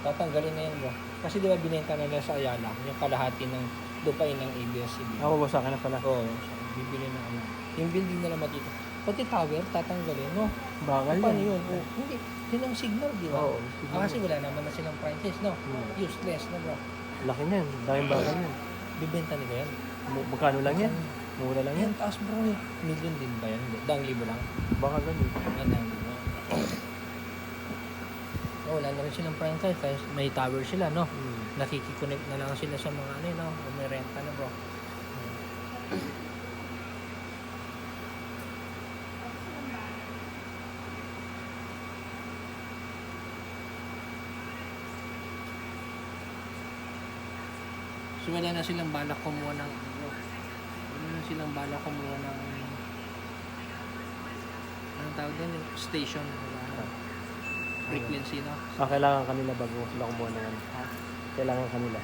tatanggalin na yan bro. Kasi di ba binenta na nila sa Ayala, yung kalahati ng lupain ng ABS-CBN. Ako ba sa akin na pala? Oo, bibili na ano. Yung building na lang matito. Pati tower, tatanggalin, no? Bakal Paano yan. yun? Hindi, yun ang signal, di ba? Oo, signal. Kasi wala naman na silang franchise, no? Useless na bro. Laki niyan. Daming bakal yan. Bibenta nila yan. Magkano lang yan? Mura lang yan. Yan, taas bro eh. Million din ba yan? Hindi. 1,000 lang. Baka ganun. Yan, 1,000. Oh, wala na rin silang franchise. Kaya may tower sila, no? Nakikiconnect na lang sila sa mga ano, no? O may renta na bro. So wala na silang balak kumuha ng anong tawag din? Station. Frequency, no? Kailangan kanila bago sila kumuha ng ano. Kailangan kanila.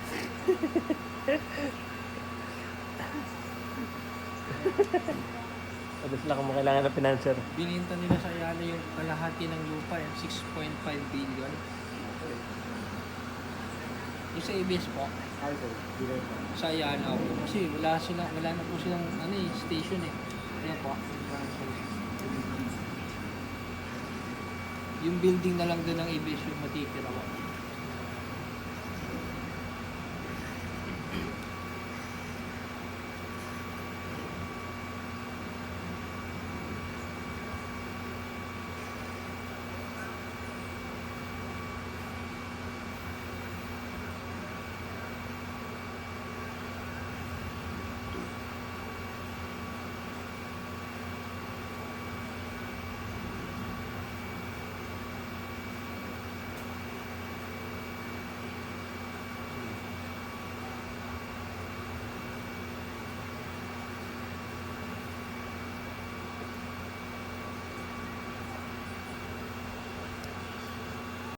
Sabi sila kung kailangan ng financer. Bininta nila sa Ayala yung kalahati ng lupa, 6.5 billion. Yung sa ABS po, sa Ayala po. Kasi wala na po silang station eh. Ayan po. Yung building na lang doon ng ABS yung matitira po.